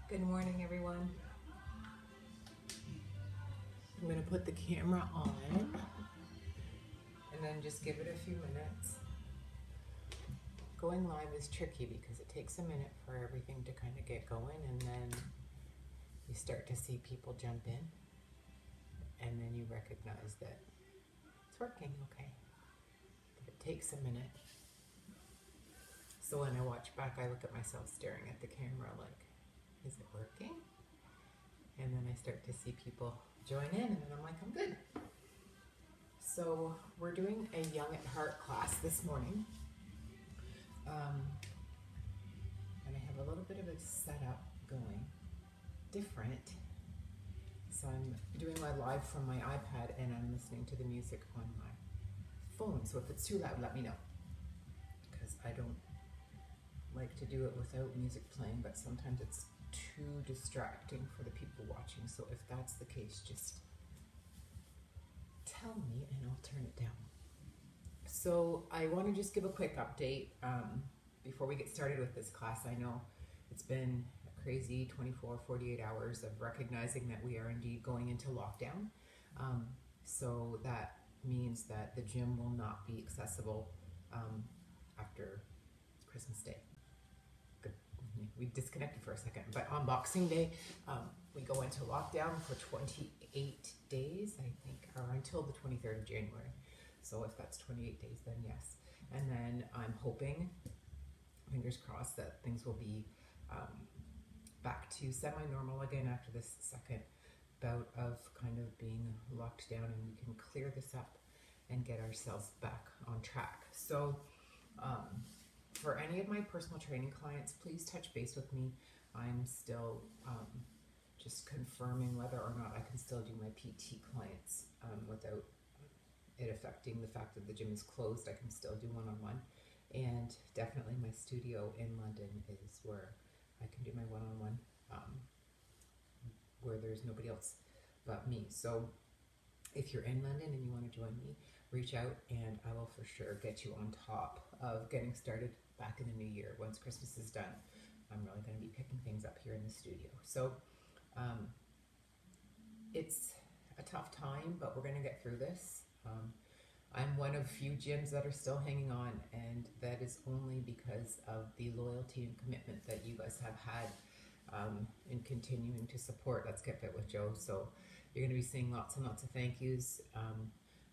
Good morning, everyone. I'm going to put the camera on and then just give it a few minutes. Going live is tricky because it takes a minute for everything to kind of get going, and then you start to see people jump in, and then you recognize that it's working okay. But it takes a minute. So when I watch back, I look at myself staring at the camera like, is it working? And then I start to see people join in, and then I'm like, I'm good. So we're doing a Young at Heart class this morning. And I have a little bit of a setup going different. So I'm doing my live from my iPad and I'm listening to the music on my phone. So if it's too loud, let me know. Because I don't like to do it without music playing, but sometimes it's too distracting for the people watching. So if that's the case, just tell me and I'll turn it down. So I want to just give a quick update before we get started with this class. I know it's been a crazy 24, 48 hours of recognizing that we are indeed going into lockdown. So that means that the gym will not be accessible after Christmas Day. Good. We disconnected for a second, but on Boxing Day, we go into lockdown for 28 days, I think, or until the 23rd of January. So if that's 28 days, then yes. And then I'm hoping, fingers crossed, that things will be back to semi-normal again after this second bout of kind of being locked down, and we can clear this up and get ourselves back on track. So for any of my personal training clients, please touch base with me. I'm still just confirming whether or not I can still do my PT clients without it affecting the fact that the gym is closed. I can still do one-on-one, and definitely my studio in London is where I can do my one-on-one where there's nobody else but me. So if you're in London and you want to join me, reach out and I will for sure get you on top of getting started back in the new year. Once Christmas is done, I'm really going to be picking things up here in the studio. So it's a tough time, but we're going to get through this. I'm one of few gyms that are still hanging on, and that is only because of the loyalty and commitment that you guys have had in continuing to support Let's Get Fit with Joe. So you're going to be seeing lots and lots of thank yous.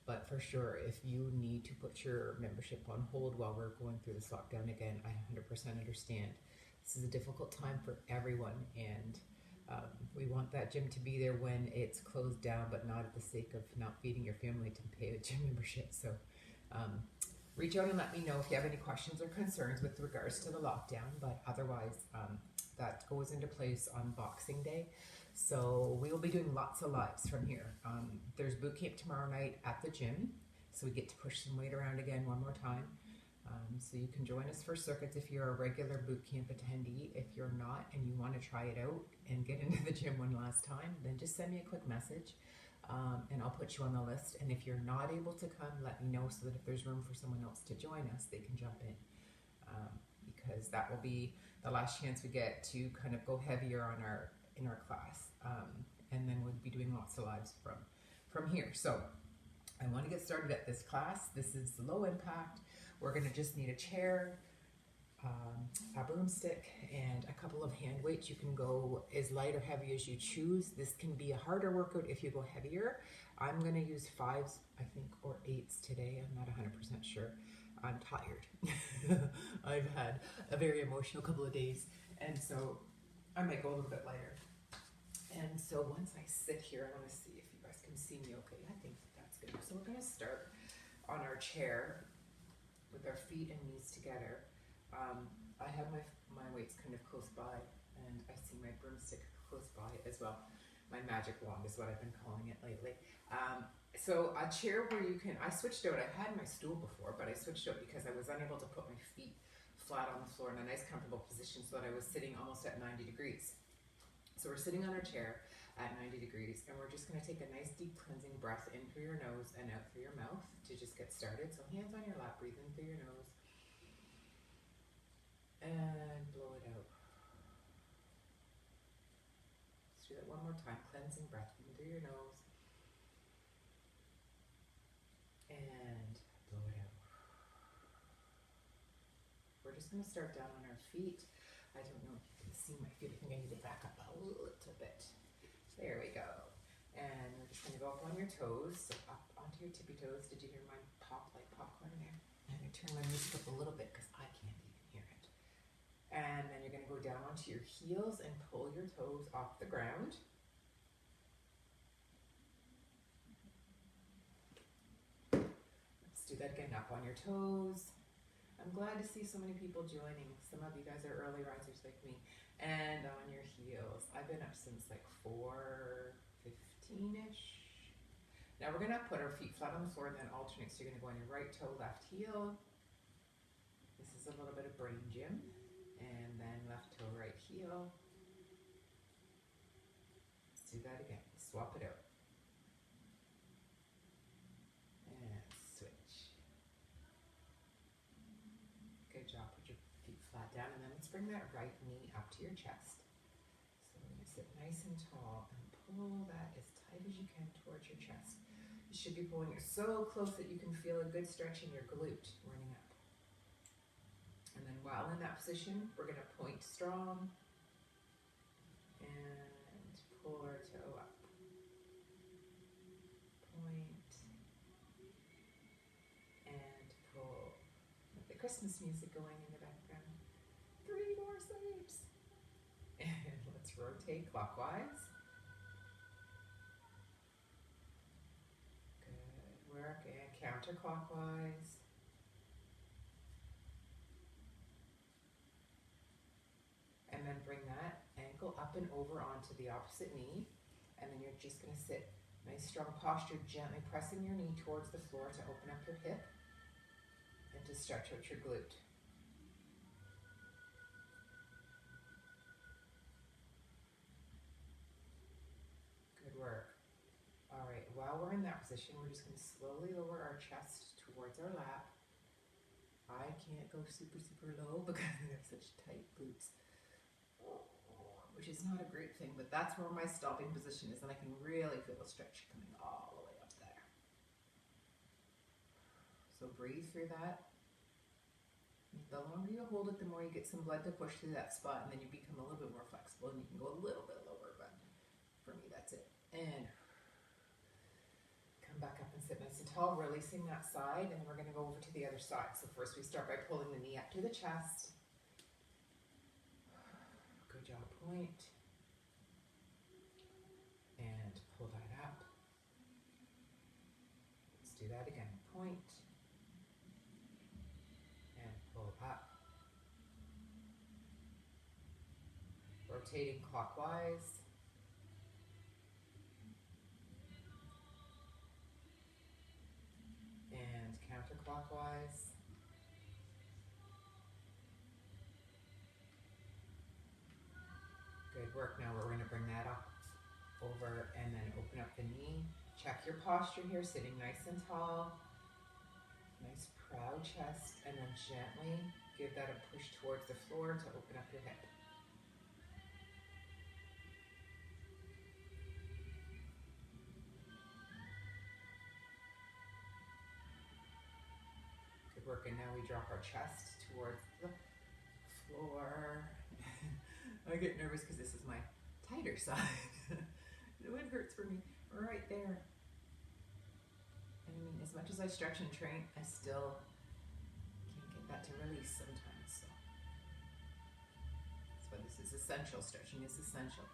But for sure, if you need to put your membership on hold while we're going through this lockdown again, I 100% understand. This is a difficult time for everyone, and we want that gym to be there when it's closed down, but not at the sake of not feeding your family to pay a gym membership. So reach out and let me know if you have any questions or concerns with regards to the lockdown, but otherwise that goes into place on Boxing Day. So we will be doing lots of lives from here. There's boot camp tomorrow night at the gym, so we get to push some weight around again one more time. So you can join us for circuits if you're a regular boot camp attendee. If you're not and you want to try it out and get into the gym one last time, then just send me a quick message and I'll put you on the list. And if you're not able to come, let me know so that if there's room for someone else to join us, they can jump in. Because that will be the last chance we get to kind of go heavier on in our class. And then we'll be doing lots of lives from here. So I want to get started at this class. This is low impact. We're going to just need a chair, a broomstick, and a couple of hand weights. You can go as light or heavy as you choose. This can be a harder workout if you go heavier. I'm going to use 5s, I think, or 8s today. I'm not 100% sure. I'm tired. I've had a very emotional couple of days, and so I might go a little bit lighter. And so once I sit here, I want to see if you guys can see me okay. I think that's good. So we're going to start on our chair with our feet and knees together. I have my weights kind of close by, and I see my broomstick close by as well. My magic wand is what I've been calling it lately. So a chair where you can, I switched out, I had my stool before, but I switched out because I was unable to put my feet flat on the floor in a nice comfortable position so that I was sitting almost at 90 degrees. So we're sitting on our chair at 90 degrees, and we're just going to take a nice deep cleansing breath in through your nose and out through your mouth to just get started. So hands on your lap, breathe in through your nose and blow it out. more time. Cleansing breath in through your nose. And blow it out. We're just going to start down on our feet. I don't know if you can see my feet. I think I need to back up a little bit. There we go. And we're just going to go up on your toes, so up onto your tippy toes. Did you hear mine pop like popcorn there? I'm going to turn my music up a little bit because I can't even hear it. And then you're going to go down onto your heels and pull your toes off the ground. Let's do that again, up on your toes. I'm glad to see so many people joining. Some of you guys are early risers like me. And on your heels. I've been up since like 4:15-ish. Now we're going to put our feet flat on the floor and then alternate. So you're going to go on your right toe, left heel. This is a little bit of brain gym. And then left toe, right heel. Let's do that again. Swap it out. And switch. Good job. Put your feet flat down, and then let's bring that right knee up to your chest. So we're going to sit nice and tall and pull that as tight as you can towards your chest. You should be pulling it so close that you can feel a good stretch in your glute running up. And then while in that position, we're going to point strong and pull our toe up. Point and pull. With the Christmas music going in the background. 3 more sleeps. And let's rotate clockwise. Good work. And counterclockwise. And then bring that ankle up and over onto the opposite knee. And then you're just going to sit nice strong posture, gently pressing your knee towards the floor to open up your hip and to stretch out your glute. Good work. All right, while we're in that position, we're just going to slowly lower our chest towards our lap. I can't go super, super low because I have such tight glutes, which is not a great thing, but that's where my stopping position is, and I can really feel the stretch coming all the way up there. So breathe through that. The longer you hold it, the more you get some blood to push through that spot, and then you become a little bit more flexible, and you can go a little bit lower, but for me, that's it. And come back up and sit nice and tall, releasing that side, and then we're going to go over to the other side. So first we start by pulling the knee up to the chest. Good job, point. And pull that up. Let's do that again. Point. And pull up. Rotating clockwise. And counterclockwise. Good work. Now we're going to bring that up over and then open up the knee. Check your posture here, sitting nice and tall. Nice proud chest, and then gently give that a push towards the floor to open up your hip. Good work, and now we drop our chest towards the floor. I get nervous because this is my tighter side. It hurts for me right there. And I mean, as much as I stretch and train, I still can't get that to release sometimes. So that's why this is essential. Stretching is essential.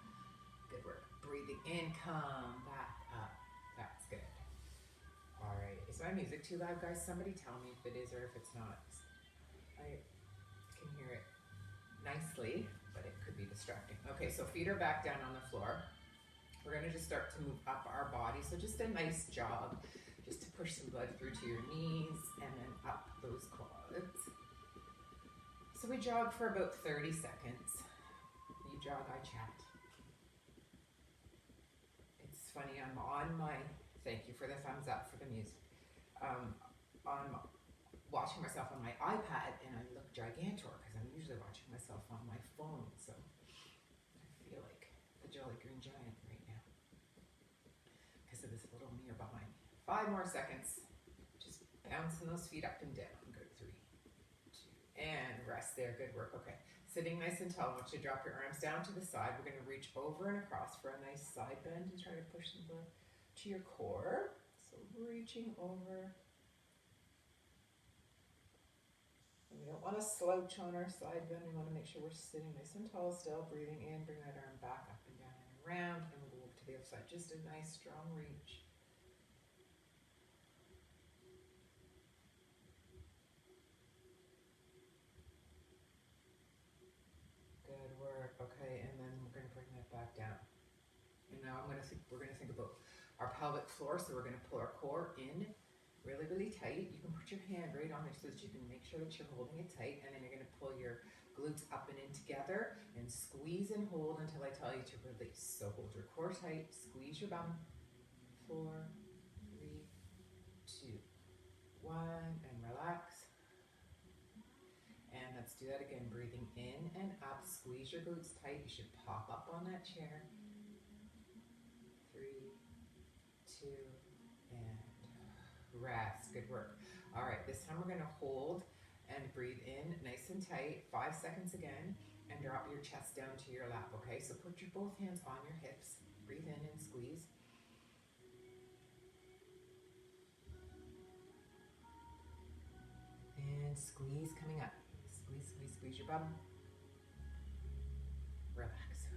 Good work. Breathing in, come back up. That's good. All right. Is my music too loud, guys? Somebody tell me if it is or if it's not. I can hear it nicely, but it could be distracting. Okay, so feet are back down on the floor. We're going to just start to move up our body. So just a nice jog, just to push some blood through to your knees and then up those quads. So we jog for about 30 seconds. You jog, I chat. It's funny, I'm on my, thank you for the thumbs up for the music. I'm watching myself on my iPad and I look gigantor because I'm usually watching myself on my phone. So I feel like the Jolly Green Giant right now. 5 more seconds. Just bouncing those feet up and down. Good. 3, 2, and rest there. Good work. Okay. Sitting nice and tall. I want you to drop your arms down to the side. We're going to reach over and across for a nice side bend and try to push them to your core. So reaching over. And we don't want to slouch on our side bend. We want to make sure we're sitting nice and tall still. Breathing in. Bring that arm back up and down and around. And we'll go over to the other side. Just a nice strong reach. Good work. Okay, and then we're going to bring that back down. And now we're going to think about our pelvic floor. So we're going to pull our core in really, really tight. You can put your hand right on there so that you can make sure that you're holding it tight. And then you're going to pull your glutes up and in together and squeeze and hold until I tell you to release. So hold your core tight, squeeze your bum. 4, 3, 2, 1, and relax. And let's do that again. Breathing in and up. Squeeze your glutes tight. You should pop up on that chair. 3, 2, and rest. Good work. All right, this time we're going to hold and breathe in nice and tight. 5 seconds again, and drop your chest down to your lap, okay? So put your both hands on your hips. Breathe in and squeeze. And squeeze coming up. Squeeze, squeeze, squeeze your bum. Relax.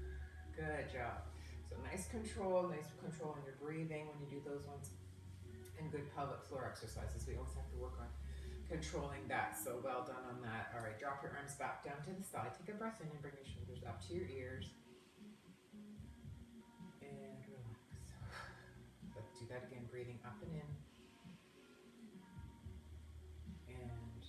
Good job. So nice control on your breathing when you do those ones. And good pelvic floor exercises. We always have to work on controlling that. So well done on that. All right, drop your arms back down to the side. Take a breath in and bring your shoulders up to your ears. And relax. Let's do that again. Breathing up and in. And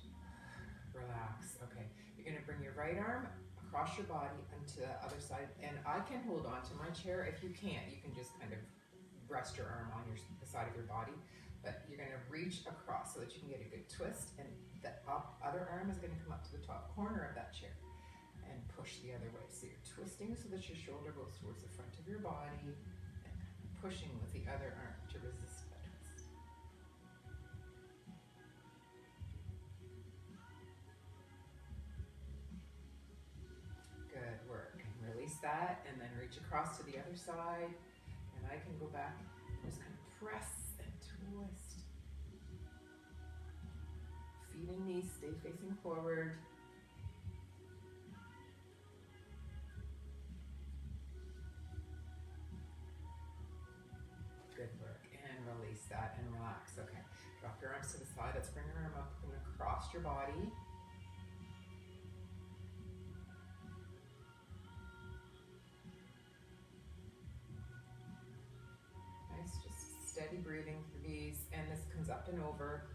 relax. Okay, you're going to bring your right arm across your body onto the other side. And I can hold on to my chair. If you can't, you can just kind of rest your arm on the side of your body, but you're going to reach across so that you can get a good twist, and the other arm is going to come up to the top corner of that chair and push the other way. So you're twisting so that your shoulder goes towards the front of your body and pushing with the other arm to resist that twist. Good work. And release that, and then reach across to the other side. And I can go back and just kind of press and twist. Feet and knees stay facing forward. Good work. And release that and relax. Okay. Drop your arms to the side. Let's bring your arm up and across your body. Steady breathing through these, and this comes up and over.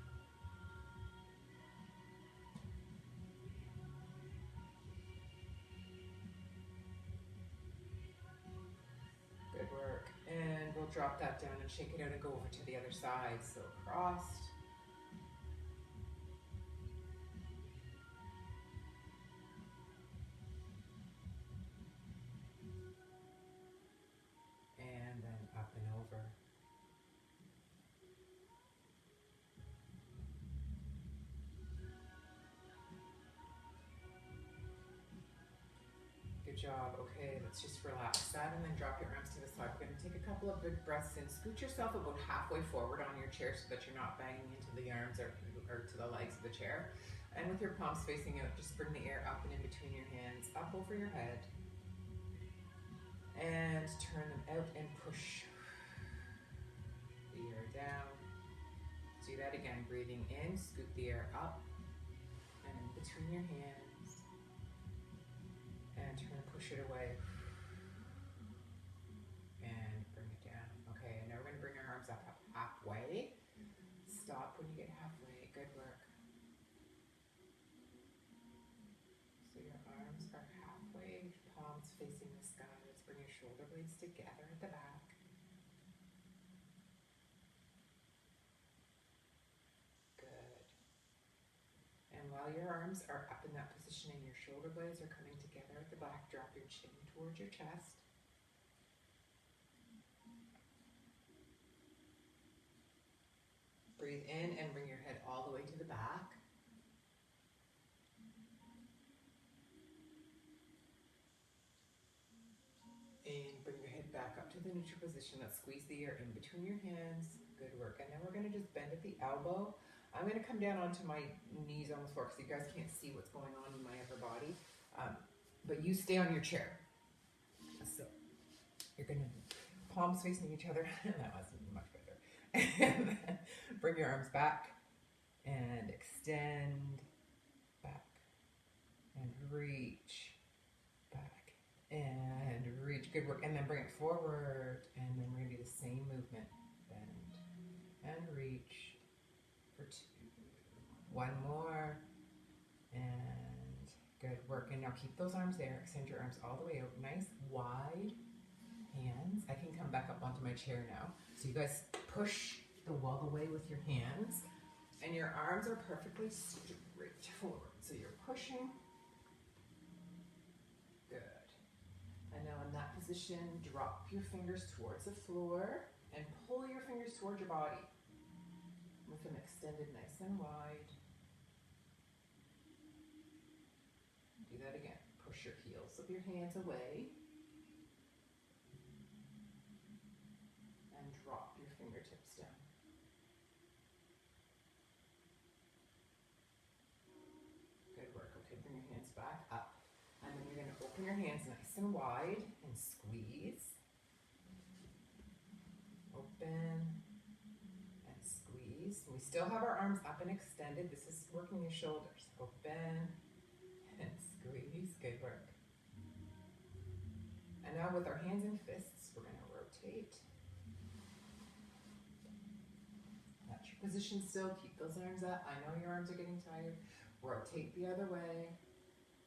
Good work. And we'll drop that down and shake it out and go over to the other side. So crossed. And then up and over. Good job. Okay, let's just relax that and then drop your arms to the side. We're going to take a couple of big breaths in. Scoot yourself about halfway forward on your chair so that you're not banging into the arms or to the legs of the chair. And with your palms facing out, just bring the air up and in between your hands, up over your head. And turn them out and push the air down. Do that again. Breathing in, scoot the air up and in between your hands. And turn and push it away. And bring it down. Okay, and now we're going to bring our arms up halfway. Stop when you get halfway. Good work. So your arms are halfway, palms facing the sky. Let's bring your shoulder blades together at the back. Good. And while your arms are up in that position and your shoulder blades are coming together at the back, drop your chin towards your chest. Breathe in and bring your head all the way to the back. And bring your head back up to the neutral position. Let's squeeze the air in between your hands. Good work. And then we're going to just bend at the elbow. I'm going to come down onto my knees on the floor because you guys can't see what's going on in my upper body. But you stay on your chair. So you're going to palms facing each other. That was much better. And then bring your arms back and extend back and reach back and reach. Good work. And then bring it forward, and then we're going to do the same movement. Bend and reach for 2. 1 more. And good work. And now keep those arms there. Extend your arms all the way out. Nice wide hands. I can come back up onto my chair now. So you guys push the wall away with your hands, and your arms are perfectly straight forward. So you're pushing. Good. And now in that position, drop your fingers towards the floor and pull your fingers towards your body with them extended nice and wide. Do that again. Push your heels of your hands away. And drop your fingertips down. Good work. Okay, bring your hands back up. And then you're going to open your hands nice and wide and squeeze. Open and squeeze. We still have our arms up and extended. This is working your shoulders. Open and squeeze. Good work. And now with our hands and fists, we're going to rotate. That's your position still. Keep those arms up. I know your arms are getting tired. Rotate the other way.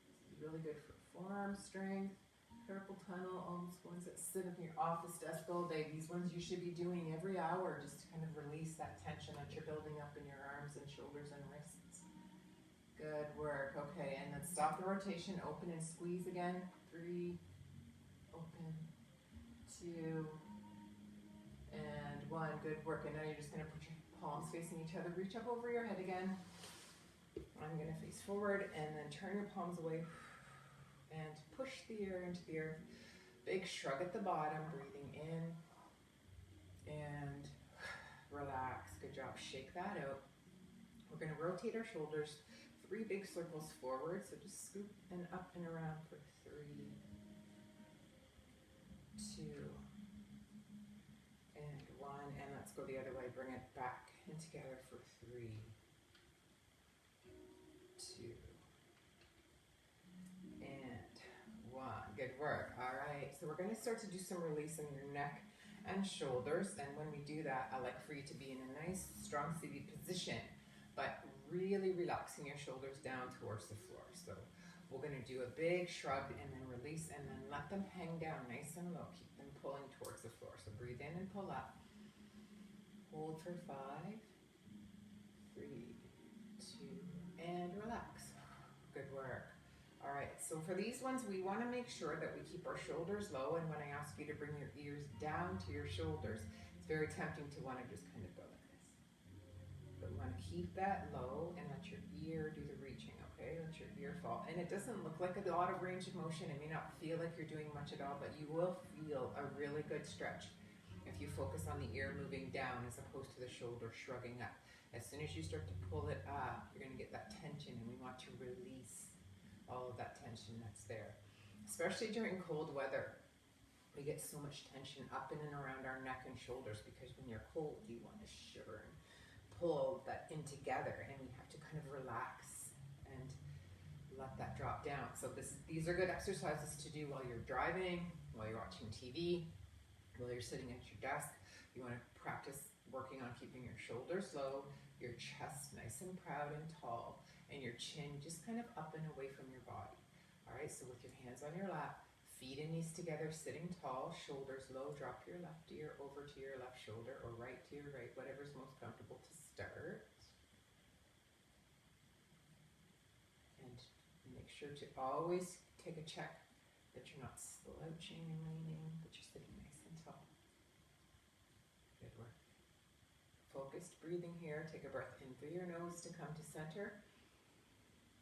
This is really good for forearm strength. Carpal tunnel, almost ones that sit in your office desk all day. These ones you should be doing every hour just to kind of release that tension that you're building up in your arms and shoulders and wrists. Good work. Okay, and then stop the rotation. Open and squeeze again. 3, open, 2, and 1. Good work. And now you're just going to put your palms facing each other. Reach up over your head again. I'm going to face forward and then turn your palms away and push the air into the earth. Big shrug at the bottom, breathing in and relax. Good job. Shake that out. We're going to rotate our shoulders 3 big circles forward. So just scoop and up and around for 3, 2, and 1. And let's go the other way. Bring it back and together for 3, 2, and 1. Good work. All right. So we're going to start to do some release in your neck and shoulders. And when we do that, I like for you to be in a nice, strong seated position, but really relaxing your shoulders down towards the floor. So we're going to do a big shrug and then release, and then let them hang down nice and low. Keep them pulling towards the floor. So breathe in and pull up. Hold for 5, 3, 2, and relax. Good work. All right, so for these ones, we want to make sure that we keep our shoulders low, and when I ask you to bring your ears down to your shoulders, it's very tempting to want to just kind of go like this. But we want to keep that low and let your ear do the reaching, okay? Let your ear fall. And it doesn't look like a lot of range of motion. It may not feel like you're doing much at all, but you will feel a really good stretch if you focus on the ear moving down as opposed to the shoulder shrugging up. As soon as you start to pull it up, you're going to get that tension, and we want to release all of that tension that's there. Especially during cold weather, we get so much tension up in and around our neck and shoulders because when you're cold, you want to shiver and pull that in together, and we have to kind of relax and let that drop down. So these are good exercises to do while you're driving, while you're watching TV, while you're sitting at your desk. You want to practice working on keeping your shoulders low, your chest nice and proud and tall, and your chin just kind of up and away from your body. All right, so with your hands on your lap, feet and knees together, sitting tall, shoulders low, drop your left ear over to your left shoulder or right to your right, whatever's most comfortable to start. And make sure to always take a check that you're not slouching and leaning, but you're sitting nice and tall. Good work. Focused breathing here. Take a breath in through your nose to come to center.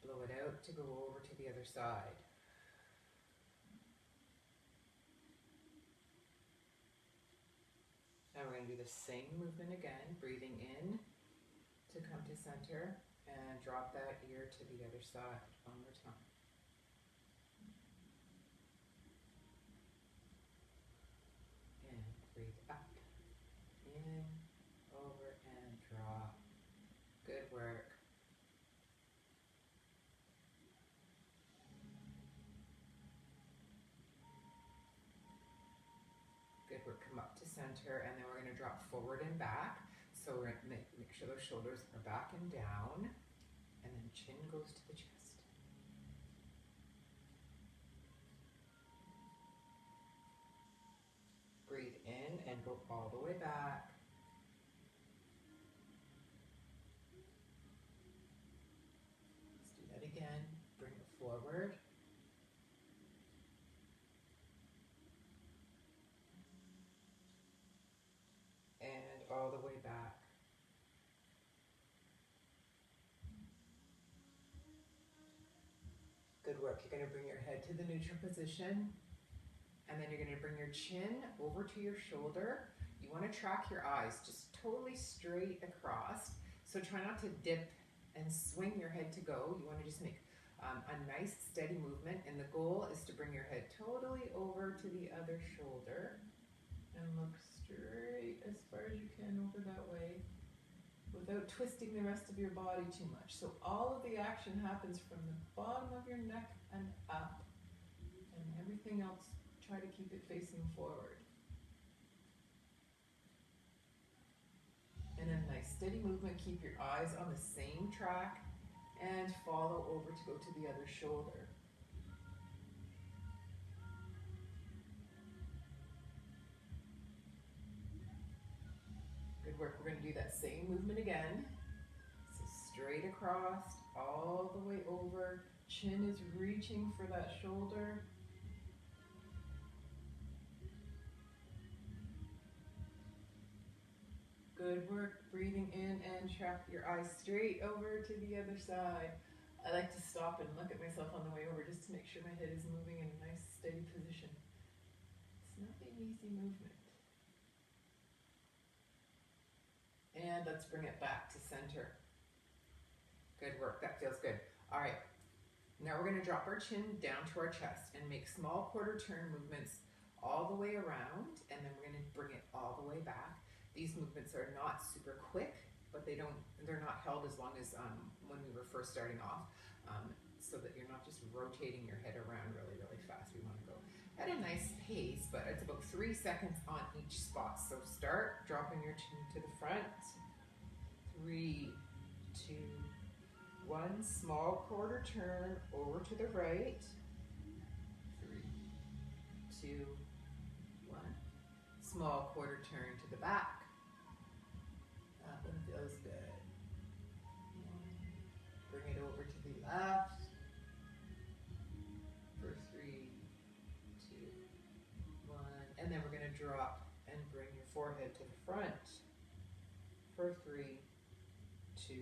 Blow it out to go over to the other side. Now we're going to do the same movement again, breathing in to come to center and drop that ear to the other side. One more time. And breathe up, in, over, and drop. Good work. Good work. Come up to center, and then we're going to drop forward and back. So we're going to make sure those shoulders are back and down, and then chin goes to the chest. Breathe in and go all the way back. Let's do that again. Bring it forward. And all the way back. Good work. You're going to bring your head to the neutral position, and then you're going to bring your chin over to your shoulder. You want to track your eyes just totally straight across. So try not to dip and swing your head to go. You want to just make a nice steady movement, and the goal is to bring your head totally over to the other shoulder and look straight as far as you can over that way without twisting the rest of your body too much. So all of the action happens from the bottom of your neck and up, and everything else, try to keep it facing forward. And a nice steady movement, keep your eyes on the same track and follow over to go to the other shoulder. Good work. We're going to do that same movement again. So straight across, all the way over. Chin is reaching for that shoulder. Good work. Breathing in and track your eyes straight over to the other side. I like to stop and look at myself on the way over just to make sure my head is moving in a nice steady position. It's not an easy movement. And let's bring it back to center. Good work. That feels good. All right. Now we're going to drop our chin down to our chest and make small quarter turn movements all the way around, and then we're going to bring it all the way back. These movements are not super quick, but they're not held as long as when we were first starting off, so that you're not just rotating your head around really, really fast. We want to go at a nice pace, but it's about 3 seconds on each spot. So start dropping your chin to the front. 3, 2, 1. Small quarter turn over to the right. 3, 2, 1. Small quarter turn to the back. That one feels good. Bring it over to the left. For 3, 2, 1. And then we're going to drop and bring your forehead to the front. For 3, 2,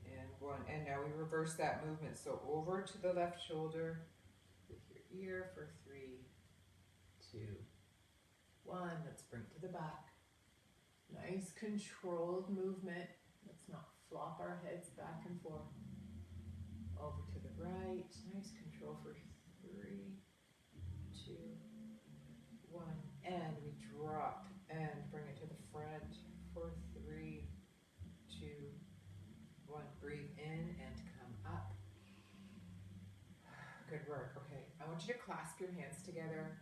and 1. And now we reverse that movement. So over to the left shoulder with your ear for 3, 2, 1. Let's bring it to the back. Nice controlled movement. Let's not flop our heads back and forth. Over to the right. Nice control for 3, 2, 1. And we drop and bring it to the front for 3, 2, 1. Breathe in and come up. Good work. Okay, I want you to clasp your hands together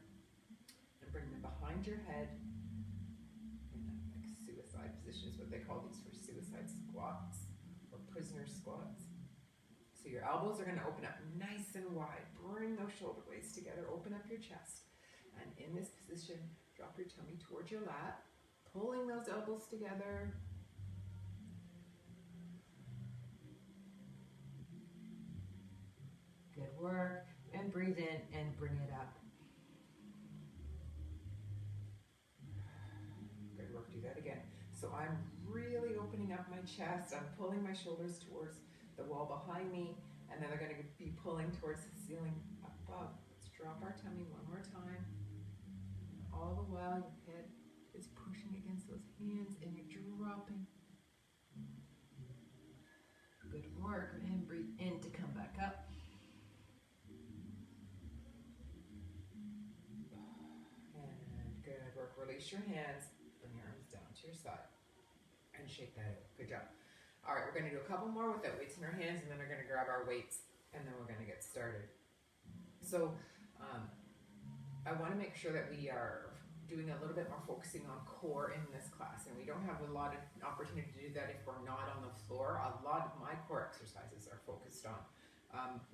and bring them behind your head in that like suicide position is what they call these, for suicide squats or prisoner squats. So your elbows are going to open up nice and wide. Bring those shoulder blades together. Open up your chest. And in this position, drop your tummy towards your lap, pulling those elbows together. Good work. And breathe in and bring it up. Good work. Do that again. So I'm really chest. I'm pulling my shoulders towards the wall behind me, and then they're going to be pulling towards the ceiling above. Let's drop our tummy one more time. All the while your head is pushing against those hands and you're dropping. Good work. And breathe in to come back up. And good work. Release your hands. Bring your arms down to your side. And shake that out. Good job. All right, we're going to do a couple more without weights in our hands, and then we're going to grab our weights, and then we're going to get started. So I want to make sure that we are doing a little bit more focusing on core in this class, and we don't have a lot of opportunity to do that if we're not on the floor. A lot of my core exercises are focused on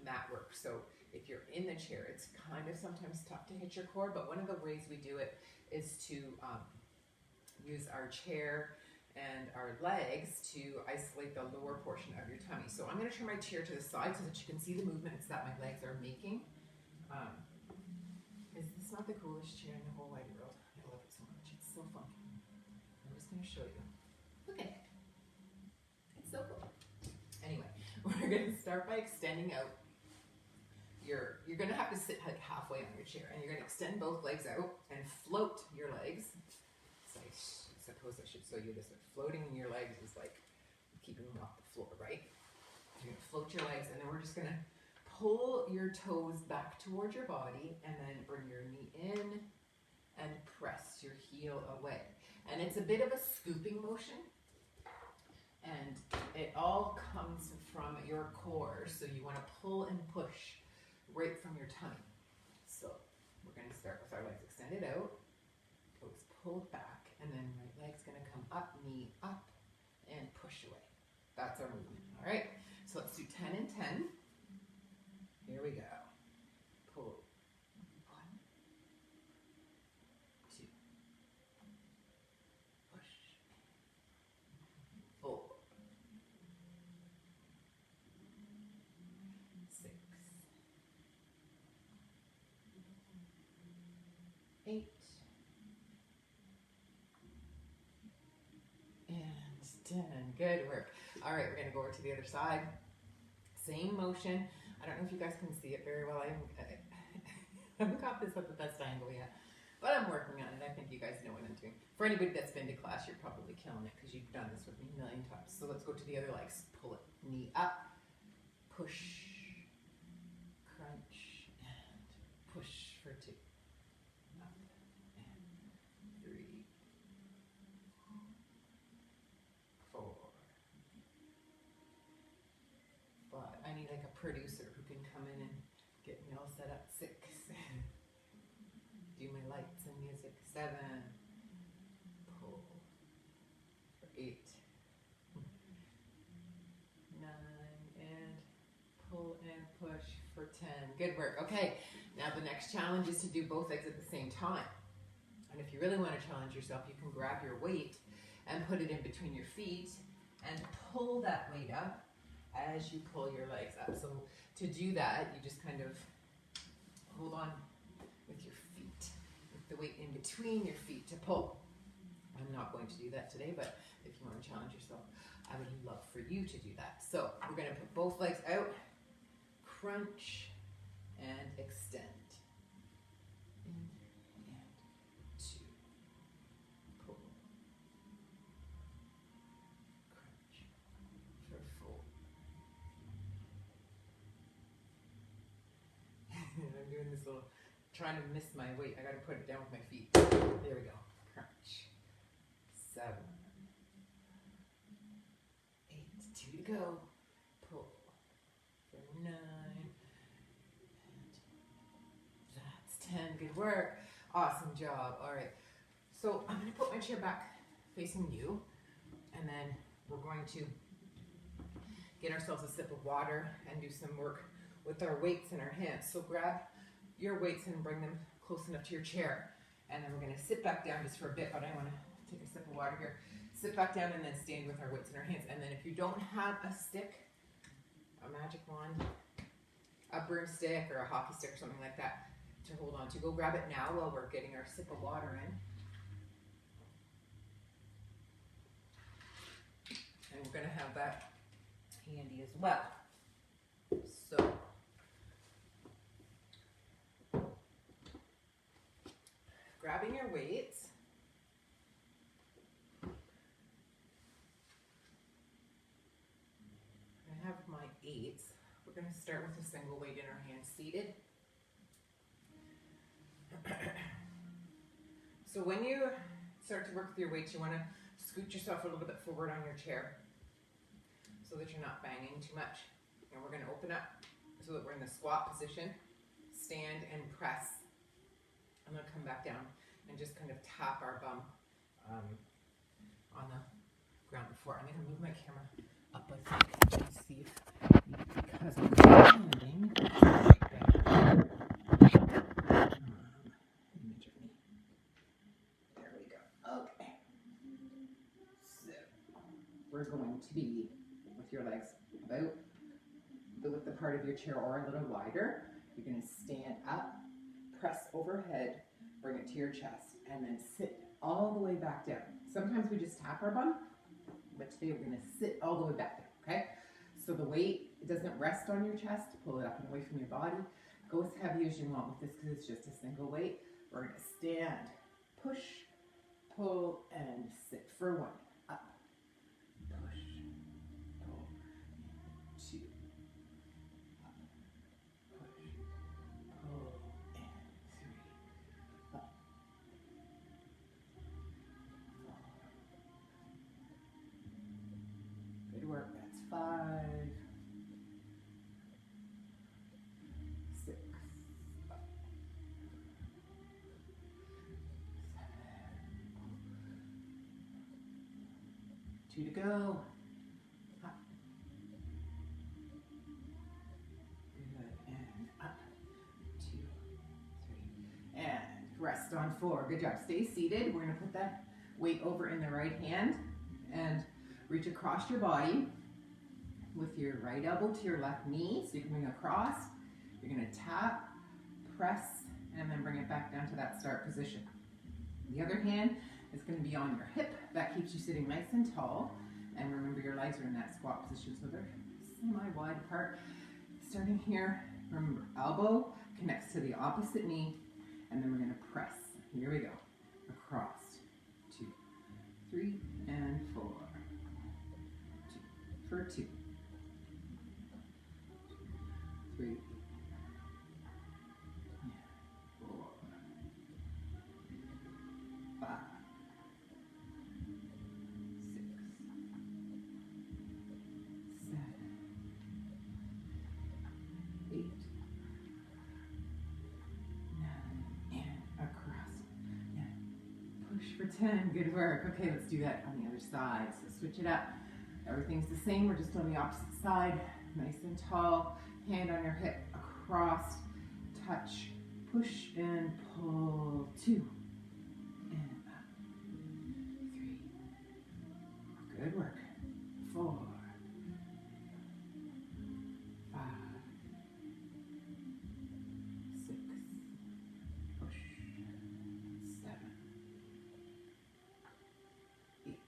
mat work. So if you're in the chair, it's kind of sometimes tough to hit your core, but one of the ways we do it is to use our chair and our legs to isolate the lower portion of your tummy. So I'm going to turn my chair to the side so that you can see the movements that my legs are making. Is this not the coolest chair in the whole wide world? I love it so much. It's so funky. I'm just going to show you. Look at it. It's so cool. Anyway, we're going to start by extending out. You're going to have to sit like halfway on your chair, and you're going to extend both legs out and float your legs. So I suppose I should show you this. Floating your legs is like keeping them off the floor, right? You're going to float your legs, and then we're just going to pull your toes back towards your body, and then bring your knee in and press your heel away. And it's a bit of a scooping motion, and it all comes from your core. So you want to pull and push right from your tummy. So we're going to start with our legs extended out, toes pulled back, and then right leg's going to come up, knee up, and push away. That's our movement. All right, so let's do 10 and 10. Here we go. Pull. 1, 2. Push. 4. 6. 8. And 10. Good work. All right, we're going to go over to the other side. Same motion. I don't know if you guys can see it very well. I haven't got this at the best angle yet, but I'm working on it. I think you guys know what I'm doing. For anybody that's been to class, you're probably killing it because you've done this with me a million times. So let's go to the other legs. Pull it, knee up, push, crunch, and push for 2. Up, and 3, 4, 5. I need like a producer who can come in and get me all set up. 6. Do my lights and music. 7. Pull for 8. 9 and pull and push for 10. Good work. Okay, now the next challenge is to do both legs at the same time. And if you really want to challenge yourself, you can grab your weight and put it in between your feet and pull that weight up as you pull your legs up. So to do that, you just kind of hold on with your feet, with the weight in between your feet to pull. I'm not going to do that today, but if you want to challenge yourself, I would love for you to do that. So we're going to put both legs out, crunch, and extend. In and 2. Pull. Crunch for 4. I'm doing this little, trying to miss my weight. I got to put it down with my feet. There we go. Crunch. 7. 8. 2 to go. Pull. For 9. And that's 10. Good work. Awesome job. All right. So I'm going to put my chair back facing you, and then we're going to get ourselves a sip of water and do some work with our weights in our hands. So grab your weights and bring them close enough to your chair. And then we're going to sit back down just for a bit, but I want to take a sip of water here. Sit back down and then stand with our weights in our hands. And then if you don't have a stick, a magic wand, a broomstick or a hockey stick or something like that to hold on to, go grab it now while we're getting our sip of water in. And we're going to have that handy as well. So grabbing your weights. I have my 8s. We're going to start with a single weight in our hand seated. So when you start to work with your weights, you want to scoot yourself a little bit forward on your chair so that you're not banging too much. And we're going to open up so that we're in the squat position, stand and press. I'm going to come back down and just kind of tap our bum on the ground before. I'm going to move my camera up, I think, to see if, because I'm standing, image of me. There we go. Okay. So we're going to be with your legs about the width of part of your chair or a little wider. You're going to stand up, press overhead, bring it to your chest, and then sit all the way back down. Sometimes we just tap our bum, but today we're going to sit all the way back down, okay? So the weight doesn't rest on your chest. Pull it up and away from your body. Go as heavy as you want with this because it's just a single weight. We're going to stand, push, pull, and sit for 1. Up, push, pull, 2. Up, push, pull, and 3. Up, 4. Good work. That's 5. 6. Up. 2 to go. Up. Good. And up. 2, 3. And rest on 4. Good job. Stay seated. We're going to put that weight over in the right hand and reach across your body with your right elbow to your left knee. So you can bring across. You're going to tap, press, and then bring it back down to that start position. The other hand is going to be on your hip. That keeps you sitting nice and tall. And remember, your legs are in that squat position, so they're semi-wide apart. Starting here, remember, elbow connects to the opposite knee, and then we're going to press. Here we go. Across. 2, 3, and 4. 2 for 2. 3, 4, 5, 6, 7, 8, 9, and across. And push for 10. Good work. Okay, let's do that on the other side. So switch it up. Everything's the same. We're just on the opposite side. Nice and tall. Hand on your hip. Across. Touch. Push and pull. 2. And up. 3. Good work. 4. 5. 6. Push. 7. 8.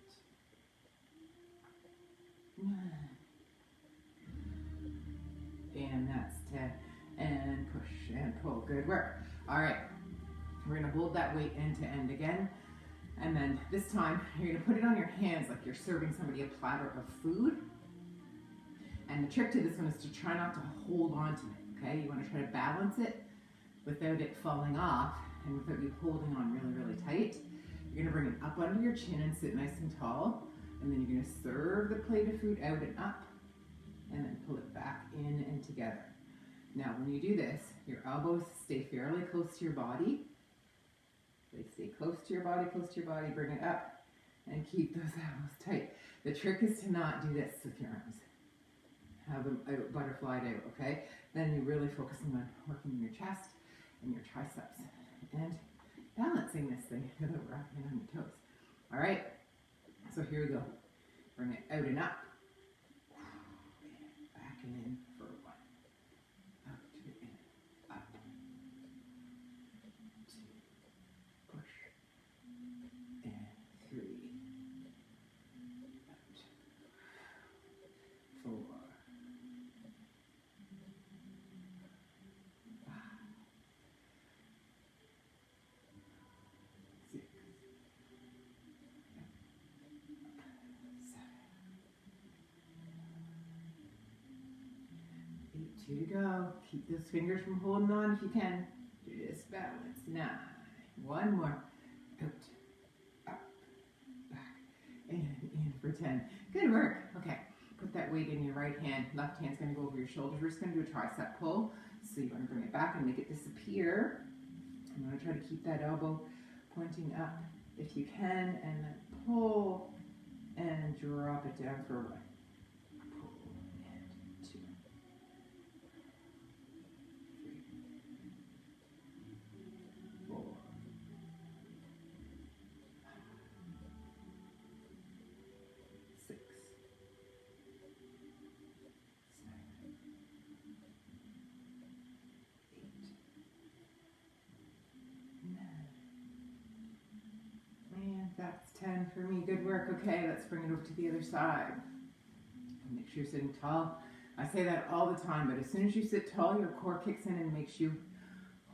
9. And that's 10. And push and pull. Good work. All right. We're going to hold that weight end to end again. And then this time, you're going to put it on your hands like you're serving somebody a platter of food. And the trick to this one is to try not to hold on to it, okay? You want to try to balance it without it falling off and without you holding on really, really tight. You're going to bring it up under your chin and sit nice and tall. And then you're going to serve the plate of food out and up. And then pull it back in and together. Now, when you do this, your elbows stay fairly close to your body. They stay close to your body, bring it up, and keep those elbows tight. The trick is to not do this with your arms. Have them out, butterflied out, okay? Then you're really focusing on working your chest and your triceps and balancing this thing without wrapping it on your toes. All right, so here we go. Bring it out and up. Back and in for 1. Out and in. Up. 2. Push. And 3. Out. 2 to go. Keep those fingers from holding on if you can. Just balance. 9. One more. Out, up, back, and in for 10. Good work. Okay, put that weight in your right hand. Left hand's going to go over your shoulders. We're just going to do a tricep pull. So you want to bring it back and make it disappear. I'm going to try to keep that elbow pointing up if you can, and then pull and drop it down for 1. Pull and 2. 3. 4. 6. 7. 8. 9. And that's 10 for me. Good work. Okay, let's bring it over to the other side. Make sure you're sitting tall. I say that all the time, but as soon as you sit tall, your core kicks in and makes you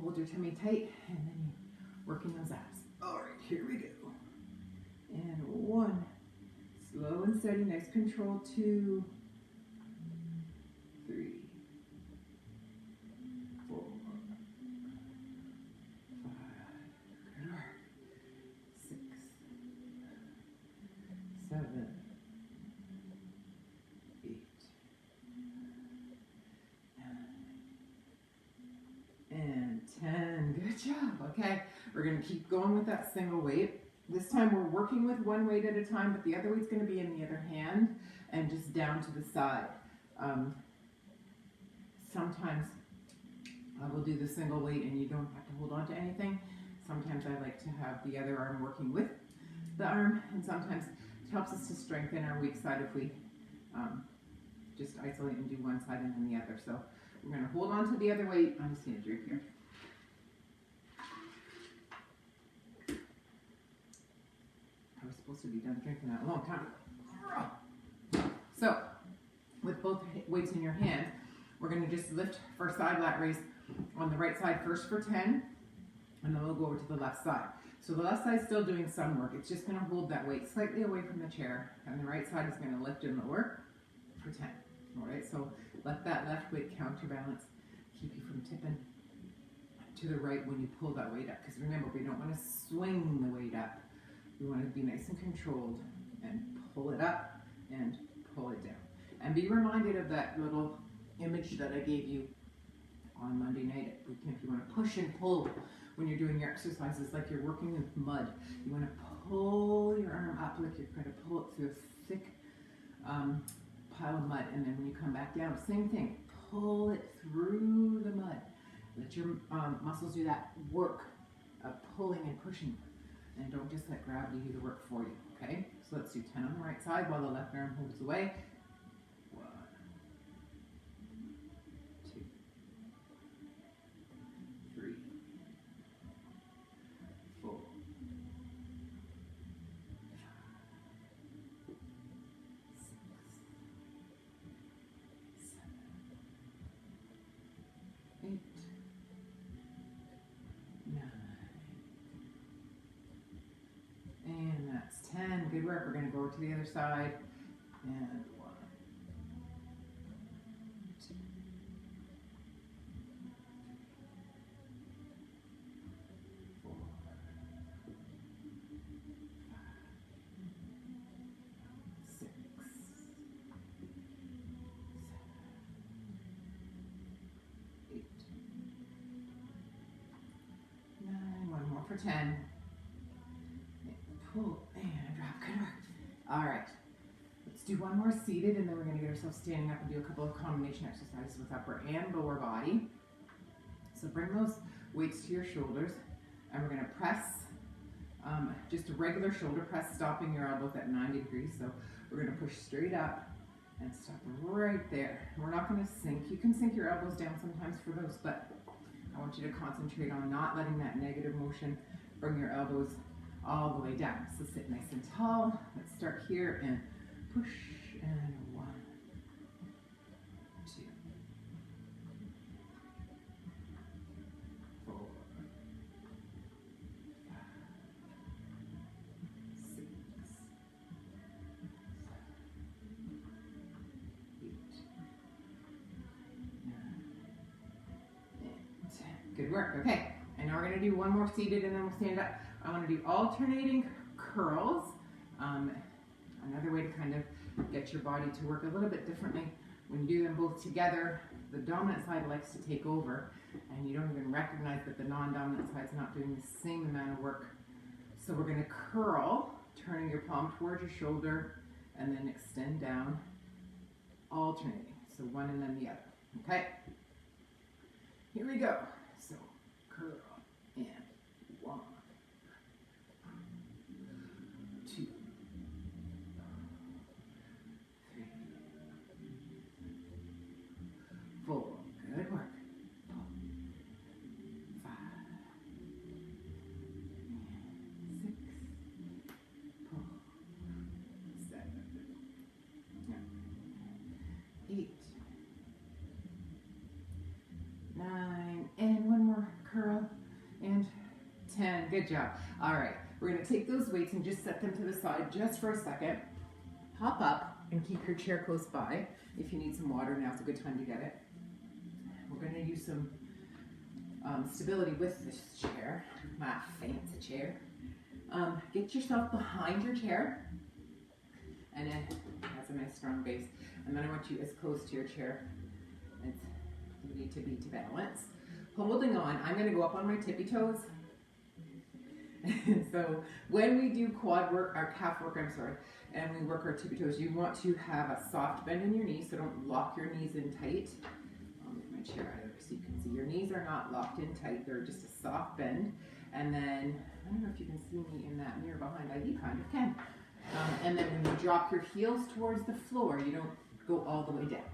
hold your tummy tight, and then you're working those abs. All right, here we go. And 1. Slow and steady, nice control. 2. 3. 4. 5. Good work. 6. 7. 8. 9. And 10. Good job. Okay, we're going to keep going with that single weight. This time we're working with one weight at a time, but the other weight's going to be in the other hand and just down to the side. Sometimes I will do the single weight and you don't have to hold on to anything. Sometimes I like to have the other arm working with the arm, and sometimes it helps us to strengthen our weak side if we just isolate and do one side and then the other. So we're going to hold on to the other weight. I'm just going to drink here. I was supposed to be done drinking that a long time ago. So, with both weights in your hand, we're going to just lift for side lat raise on the right side first for 10, and then we'll go over to the left side. So the left side's still doing some work. It's just going to hold that weight slightly away from the chair, and the right side is going to lift and lower for 10. All right, so let that left weight counterbalance keep you from tipping to the right when you pull that weight up. Because remember, we don't want to swing the weight up. We want to be nice and controlled and pull it up and pull it down. And be reminded of that little image that I gave you on Monday night at boot camp. You want to push and pull when you're doing your exercises like you're working with mud. You want to pull your arm up like you're going to pull it through a thick pile of mud. And then when you come back down, same thing. Pull it through the mud. Let your muscles do that work of pulling and pushing. And don't just let gravity do the work for you, okay? So let's do 10 on the right side while the left arm holds away. 1, 2, 3, 4, 5, 6, 7, 8, 9. And that's 10. Good work. We're going to go to the other side. And 1, 2, 4, 5, 6, 7, 8, 9. One more for 10. Pull and drop. Good work. All right. Let's do one more seated, and then we're going to get ourselves standing up and do a couple of combination exercises with upper and lower body. So bring those weights to your shoulders, and we're going to press just a regular shoulder press, stopping your elbows at 90 degrees. So we're going to push straight up and stop right there. We're not going to sink. You can sink your elbows down sometimes for those, but I want you to concentrate on not letting that negative motion bring your elbows all the way down. So sit nice and tall. Let's start here and push, and 1, 2, 4, 5, 6, 7, 8, 9, Good work. Okay, and now we're going to do one more seated and then we'll stand up. I want to do alternating curls. Another way to kind of get your body to work a little bit differently. When you do them both together, the dominant side likes to take over and you don't even recognize that the non-dominant side's not doing the same amount of work. So we're going to curl, turning your palm towards your shoulder and then extend down, alternating. So one and then the other. Okay? Here we go. So curl and 1, 2, 3, 4. Good work. 5, 6, 7, 8, 9, and one more curl, and 10. Good job. All right, we're going to take those weights and just set them to the side just for a second. Hop up and keep your chair close by. If you need some water, now's a good time to get it. We're going to use some stability with this chair, my fancy chair. Get yourself behind your chair, and it has a nice strong base. And then I want you as close to your chair as you need to be to balance. Holding on, I'm going to go up on my tippy toes. So when we do quad work, or calf work, and we work our tippy toes, you want to have a soft bend in your knees, so don't lock your knees in tight. I'll move my chair out of there so you can see your knees are not locked in tight, they're just a soft bend. And then, I don't know if you can see me in that mirror behind, you kind of can. And then when you drop your heels towards the floor, you don't go all the way down.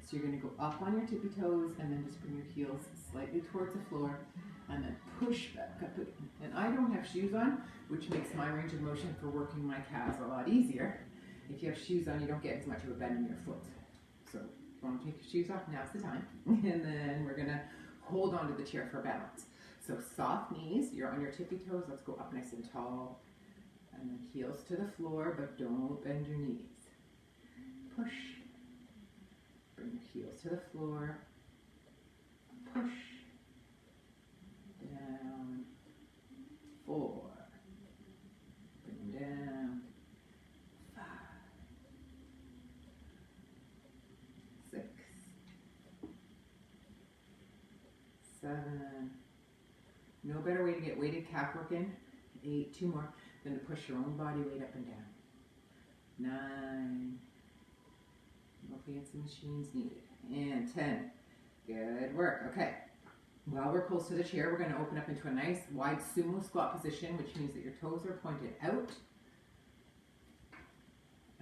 So you're going to go up on your tippy toes and then just bring your heels slightly towards the floor and then push back up. And I don't have shoes on, which makes my range of motion for working my calves a lot easier. If you have shoes on, you don't get as much of a bend in your foot. So if you want to take your shoes off, now's the time. And then we're going to hold onto the chair for balance. So soft knees, you're on your tippy toes. Let's go up nice and tall. And then heels to the floor, but don't bend your knees. Push. Bring your heels to the floor. Push. Down. 4. Bring them down. 5. 6. 7. No better way to get weighted calf work in. 8. 2 more. Then to push your own body weight up and down. 9. No fancy machines needed. And 10. Good work. Okay. While we're close to the chair, we're going to open up into a nice wide sumo squat position, which means that your toes are pointed out.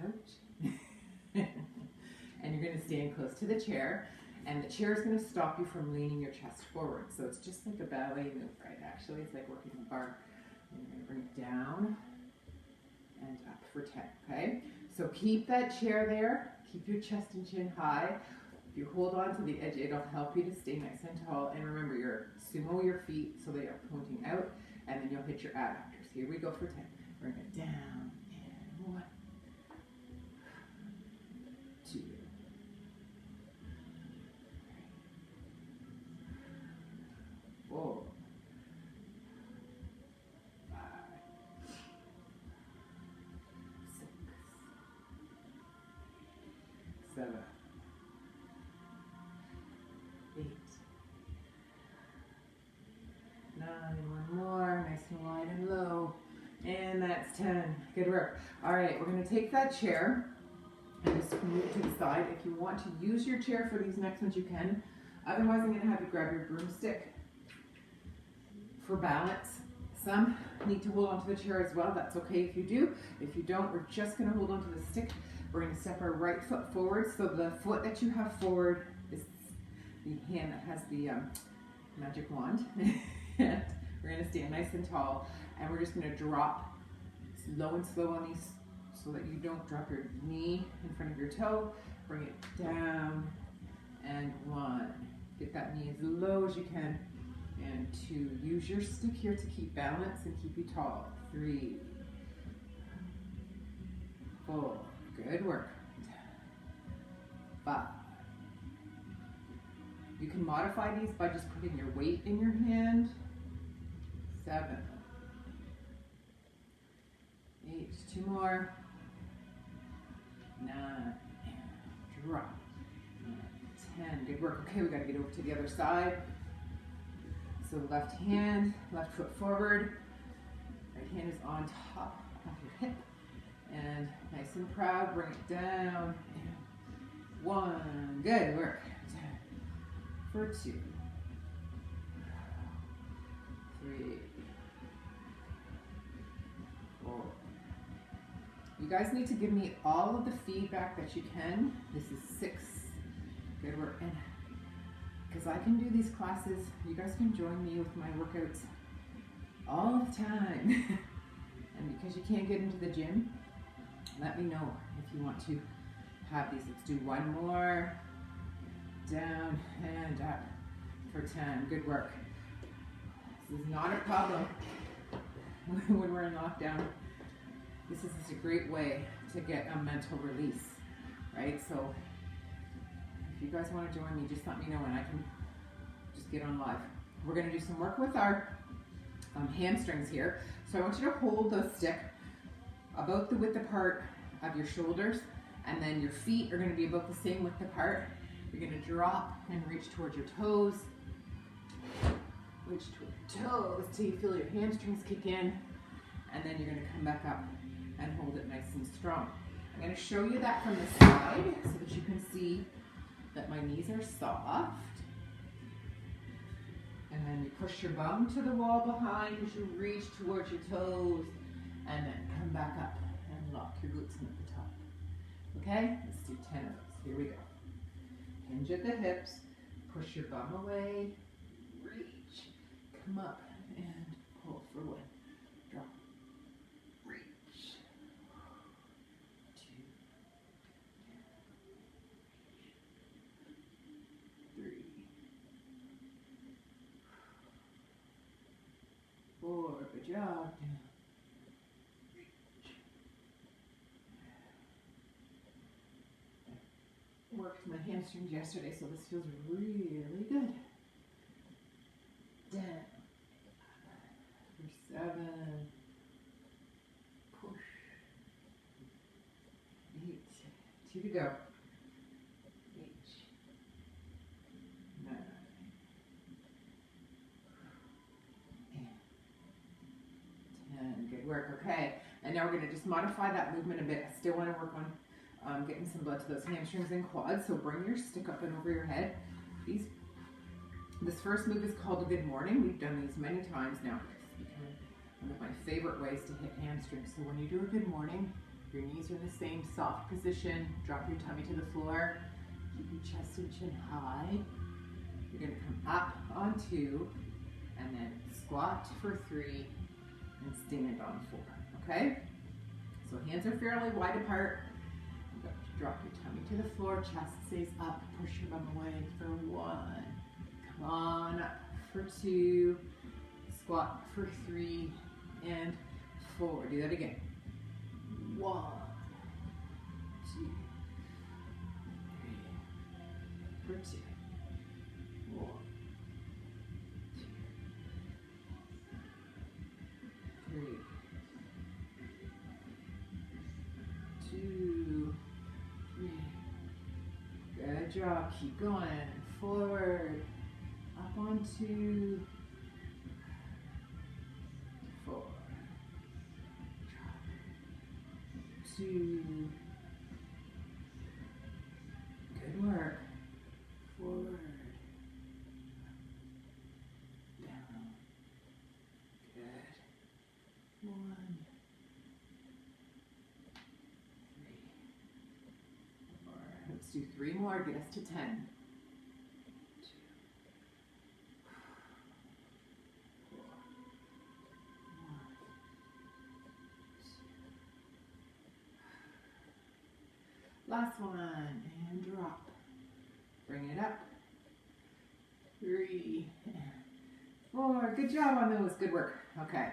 Out. And you're going to stand close to the chair. And the chair is going to stop you from leaning your chest forward. So it's just like a ballet move, right? Actually, it's like working a bar. And you're going to bring it down and up for 10, okay? So keep that chair there. Keep your chest and chin high. If you hold on to the edge, it'll help you to stay nice and tall. And remember, you're sumo your feet so they are pointing out, and then you'll hit your adductors. Here we go for 10. Bring it down. And 1, 2, 4, 5, 6, 7, 8, 9, one more, nice and wide and low, and that's 10. Good work. All right, we're going to take that chair and just move it to the side. If you want to use your chair for these next ones, you can. Otherwise, I'm going to have you grab your broomstick for balance. Some need to hold onto the chair as well. That's okay if you do. If you don't, we're just going to hold onto the stick. We're going to step our right foot forward. So the foot that you have forward is the hand that has the magic wand. And we're going to stand nice and tall. And we're just going to drop low and slow on these so that you don't drop your knee in front of your toe. Bring it down. And 1. Get that knee as low as you can. And 2. Use your stick here to keep balance and keep you tall. 3. 4. Good work. 5. You can modify these by just putting your weight in your hand. 7, 8, 2 more. 9, drop. 10, good work. Okay, we got to get over to the other side. So left hand, left foot forward. Right hand is on top of your hip. And nice and proud, bring it down. 1, good work. For 2, 3. You guys need to give me all of the feedback that you can. This is 6. Good work. And because I can do these classes, you guys can join me with my workouts all the time. And because you can't get into the gym, let me know if you want to have these. Let's do 1 more. Down and up for 10. Good work. This is not a problem when we're in lockdown. This is a great way to get a mental release, right? So if you guys want to join me, just let me know and I can just get on live. We're going to do some work with our hamstrings here. So I want you to hold the stick about the width apart of your shoulders, and then your feet are going to be about the same width apart. You're going to drop and reach towards your toes. Reach towards your toes till you feel your hamstrings kick in, and then you're going to come back up and hold it nice and strong. I'm going to show you that from the side so that you can see that my knees are soft. And then you push your bum to the wall behind as you reach towards your toes, and then come back up and lock your glutes in at the top. Okay? Let's do 10 of those. Here we go. Hinge at the hips, push your bum away, reach, come up and pull for 1. Drop, reach, 2, 3, 4, good job. Worked my hamstrings yesterday, so this feels really good. Down. For 7. Push. 8. 2 to go. 8. 9. And 10. Good work. Okay. And now we're going to just modify that movement a bit. I still want to work on getting some blood to those hamstrings and quads. So bring your stick up and over your head. This first move is called a good morning. We've done these many times now. It's becoming one of my favorite ways to hit hamstrings. So when you do a good morning, your knees are in the same soft position. Drop your tummy to the floor. Keep your chest and chin high. You're going to come up on 2, and then squat for 3, and stand on 4. Okay? So hands are fairly wide apart. Drop your tummy to the floor, chest stays up, push your bum away for 1. Come on up for 2, squat for 3, and 4. Do that again. 1, 2, 3, for 2. 1, 2, 3, 2, 3. Good job. Keep going. Forward. Up on 2. 4. Drop. 2. Good work. Forward. Down. Good. 1. 3. 4. Let's do 3 more. Get us to 10. 2. 4. 1. 2. Last one. And drop. Bring it up. 3. 4. Good job on those. Good work. Okay.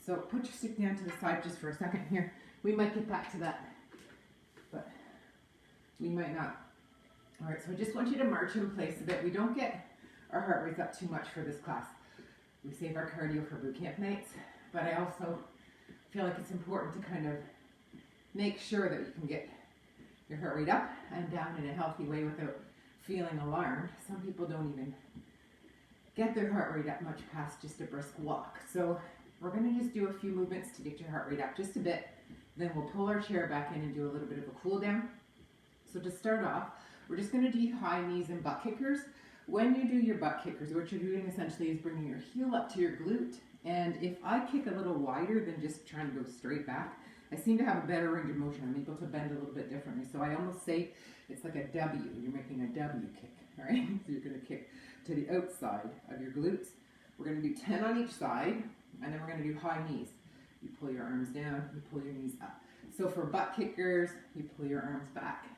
So put your stick down to the side just for a second here. We might get back to that, but we might not. All right, so I just want you to march in place a bit. We don't get our heart rates up too much for this class. We save our cardio for boot camp nights, but I also feel like it's important to kind of make sure that you can get your heart rate up and down in a healthy way without feeling alarmed. Some people don't even get their heart rate up much past just a brisk walk. So we're going to just do a few movements to get your heart rate up just a bit. Then we'll pull our chair back in and do a little bit of a cool down. So to start off, we're just going to do high knees and butt kickers. When you do your butt kickers, what you're doing essentially is bringing your heel up to your glute. And if I kick a little wider than just trying to go straight back, I seem to have a better range of motion. I'm able to bend a little bit differently. So I almost say it's like a W. You're making a W kick, all right? So you're going to kick to the outside of your glutes. We're going to do 10 on each side, and then we're going to do high knees. You pull your arms down, you pull your knees up. So for butt kickers, you pull your arms back.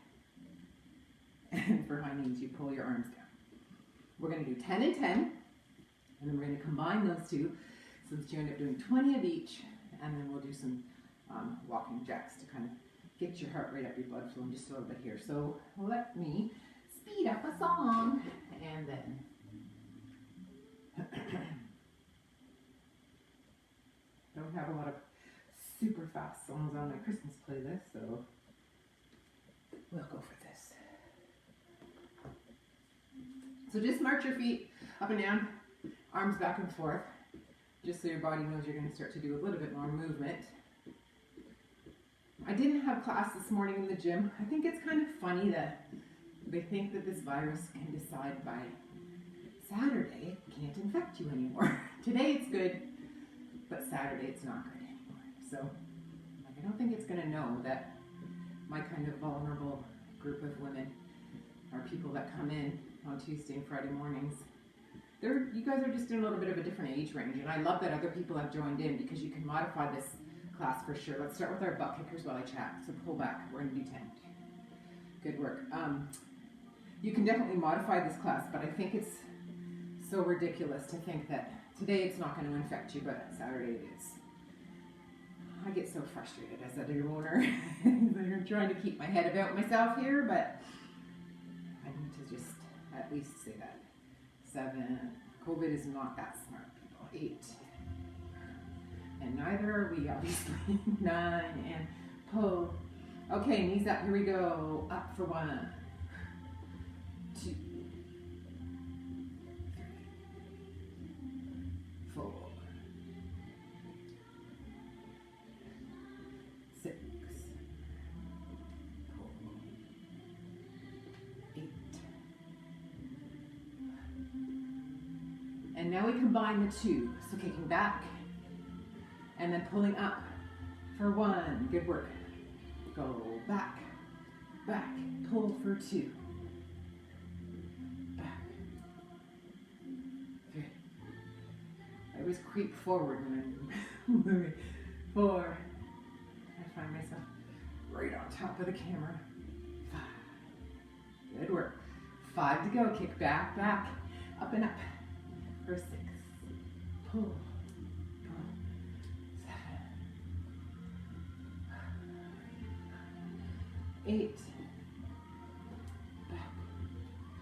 And for high knees, you pull your arms down. We're going to do 10 and 10, and then we're going to combine those two so that you end up doing 20 of each, and then we'll do some walking jacks to kind of get your heart rate up, your blood flowing just a little bit here. So let me speed up a song, and then don't have a lot of super fast songs on my Christmas playlist, so we'll go for this. So just march your feet up and down, arms back and forth, just so your body knows you're going to start to do a little bit more movement. I didn't have class this morning in the gym. I think it's kind of funny that they think that this virus can decide by Saturday it can't infect you anymore. Today it's good, but Saturday it's not good anymore. So I don't think it's going to know that my kind of vulnerable group of women are people that come in on Tuesday and Friday mornings. You guys are just in a little bit of a different age range, and I love that other people have joined in because you can modify this class for sure. Let's start with our butt kickers while I chat. So pull back. We're going to do 10. Good work. You can definitely modify this class, but I think it's so ridiculous to think that today it's not going to infect you, but Saturday it is. I get so frustrated as a new owner. I'm trying to keep my head about myself here, but I need to just at least say that. 7. COVID is not that smart, people. 8. And neither are we, obviously. 9. And pull. Okay, knees up. Here we go. Up for 1. 2. 3. 4. 6. 8. And now we combine the two. So kicking back and then pulling up for 1. Good work. Go back, back, pull for 2. Back. 3. I always creep forward when I'm moving. 4. I find myself right on top of the camera. 5. Good work. 5 to go. Kick back, back, up and up. For 6. Pull. Pull. 7. 8. Back.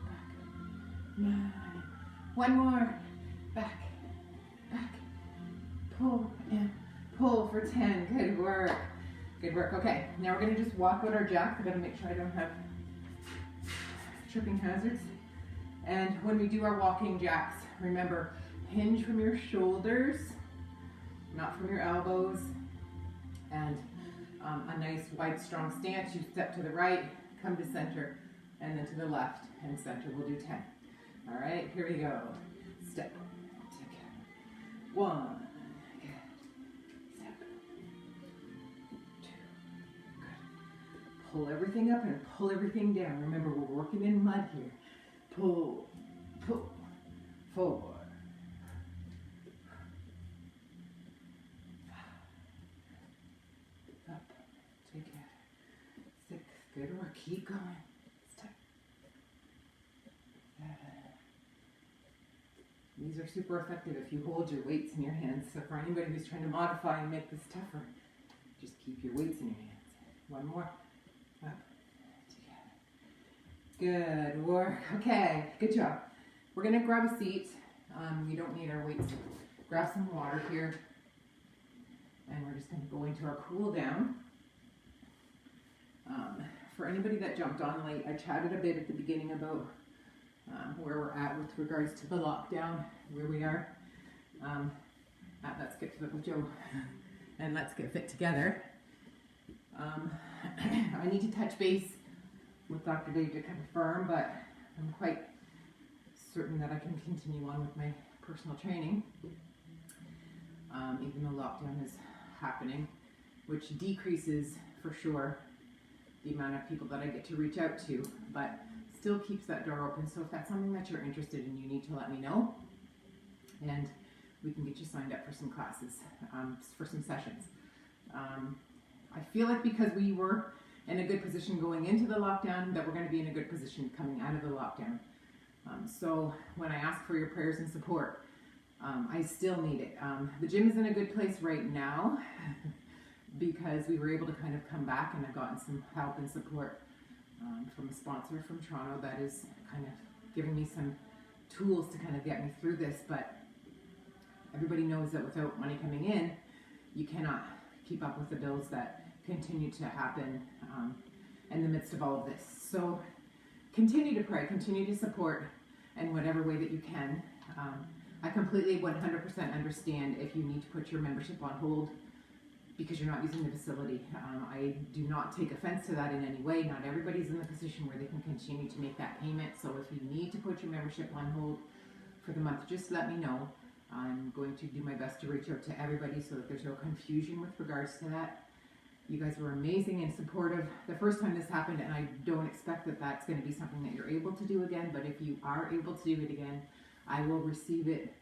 Back. 9. 1 more. Back. Back. Pull and pull for 10. Good work. Good work. Okay, now we're going to just walk out our jacks. I got to make sure I don't have tripping hazards. And when we do our walking jacks, remember, hinge from your shoulders, not from your elbows, and a nice wide strong stance. You step to the right, come to center, and then to the left and center. We'll do 10. All right, here we go. Step together. 1. Good. Step. 2. Good. Pull everything up and pull everything down. Remember, we're working in mud here. Pull, pull, forward. 5. Up, together. 6. Good work. Keep going. Step. 7. These are super effective if you hold your weights in your hands. So for anybody who's trying to modify and make this tougher, just keep your weights in your hands. 1 more. Up, together. Good work. Okay, good job. We're gonna grab a seat. We don't need our weights. Grab some water here. And we're just gonna go into our cool down. For anybody that jumped on late, I chatted a bit at the beginning about where we're at with regards to the lockdown, where we are. Let's get fit with Joe and let's get fit together. I need to touch base with Dr. Dave to confirm, but I'm quite certain that I can continue on with my personal training, even though lockdown is happening, which decreases for sure the amount of people that I get to reach out to, but still keeps that door open. So if that's something that you're interested in, you need to let me know, and we can get you signed up for some classes, for some sessions. I feel like because we were in a good position going into the lockdown, that we're going to be in a good position coming out of the lockdown. So when I ask for your prayers and support, I still need it. The gym is in a good place right now because we were able to kind of come back, and I've gotten some help and support from a sponsor from Toronto that is kind of giving me some tools to kind of get me through this. But everybody knows that without money coming in, you cannot keep up with the bills that continue to happen in the midst of all of this. So continue to pray, continue to support in whatever way that you can. I completely 100% understand if you need to put your membership on hold because you're not using the facility. I do not take offense to that in any way. Not everybody's in the position where they can continue to make that payment. So if you need to put your membership on hold for the month, just let me know. I'm going to do my best to reach out to everybody so that there's no confusion with regards to that. You guys were amazing and supportive the first time this happened, and I don't expect that that's going to be something that you're able to do again, but if you are able to do it again, I will receive it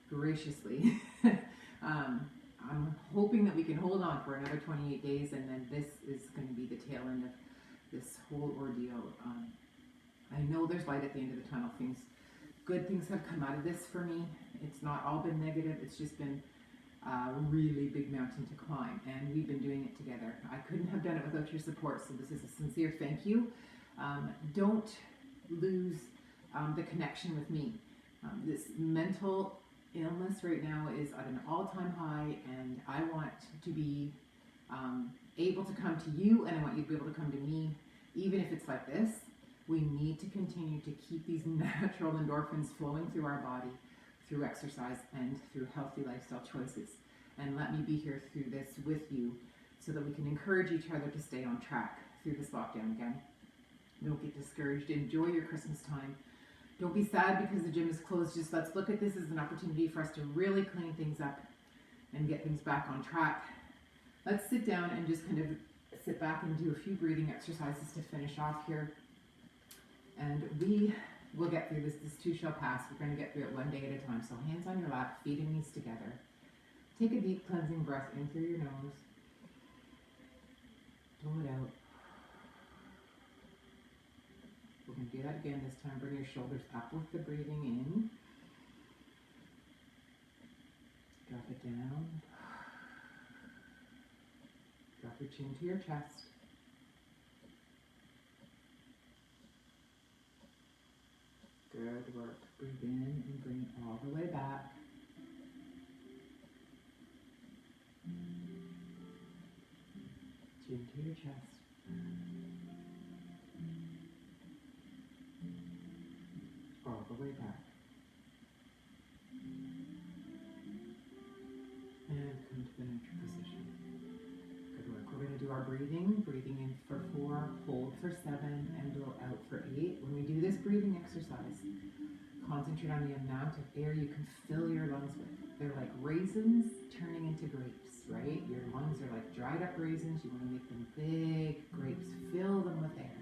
graciously. I'm hoping that we can hold on for another 28 days, and then this is going to be the tail end of this whole ordeal. I know there's light at the end of the tunnel. Good things have come out of this for me. It's not all been negative. It's just been a really big mountain to climb, and we've been doing it together. I couldn't have done it without your support, so this is a sincere thank you. Don't lose the connection with me. This mental illness right now is at an all-time high, and I want to be able to come to you, and I want you to be able to come to me, even if it's like this. We need to continue to keep these natural endorphins flowing through our body, through exercise and through healthy lifestyle choices. And let me be here through this with you so that we can encourage each other to stay on track through this lockdown again. Don't get discouraged. Enjoy your Christmas time. Don't be sad because the gym is closed. Just let's look at this as an opportunity for us to really clean things up and get things back on track. Let's sit down and just kind of sit back and do a few breathing exercises to finish off here. And we will get through this. This too shall pass. We're going to get through it one day at a time. So hands on your lap, feet and knees together. Take a deep cleansing breath in through your nose. Blow it out. We're going to do that again this time. Bring your shoulders up with the breathing in. Drop it down. Drop your chin to your chest. Good work. Breathe in and bring it all the way back. Chin to your chest. All the way back. And come to the neutral position. Good work. We're going to do our breathing. Breathing in for 4, hold for 7, and blow out for 8. When we do this breathing exercise, concentrate on the amount of air you can fill your lungs with. They're like raisins turning into grapes, right? Your lungs are like dried up raisins. You want to make them big grapes. Fill them with air.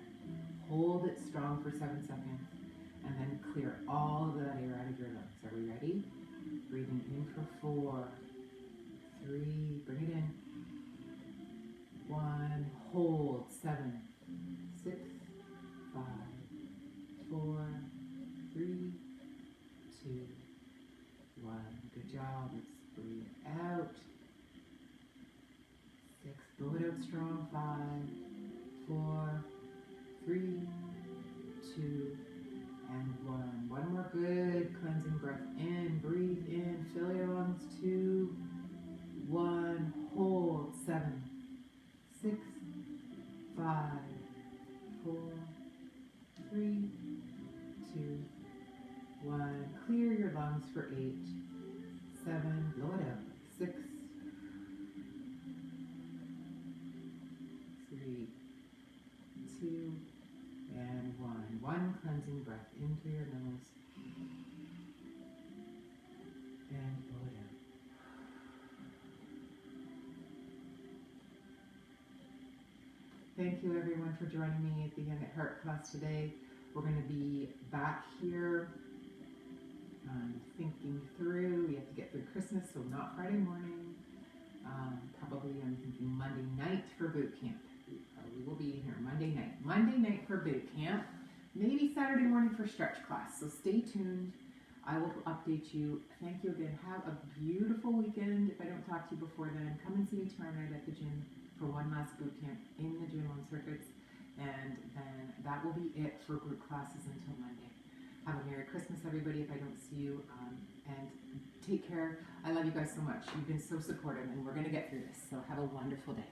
Hold it strong for 7 seconds, and then clear all of that air out of your lungs. Are we ready? Breathing in for 4, 3, bring it in. 1, hold, 7, 6, 5, 4, 3, 2, 1. Good job. Let's breathe out. 6, blow it out strong. 5, 4, 3, 2, 2, and 1. One more good cleansing breath in. Breathe in. Fill your lungs. 2, 1. Hold. 7, 6, 5, 4, 3, 2, 1. Clear your lungs for 8, 7. Blow it out. 6, 3, 2, and 1. One cleansing breath into your nose and blow it out. Thank you everyone for joining me at the Young at Heart class today. We're going to be back here thinking through. We have to get through Christmas, so not Friday morning. Probably I'm thinking Monday night for boot camp. We probably will be here Monday night. Monday night for boot camp. Maybe Saturday morning for stretch class. So stay tuned. I will update you. Thank you again. Have a beautiful weekend. If I don't talk to you before then, come and see me tomorrow night at the gym for one last boot camp in the gym on circuits. And then that will be it for group classes until Monday. Have a Merry Christmas, everybody, if I don't see you. And take care. I love you guys so much. You've been so supportive, and we're going to get through this. So have a wonderful day.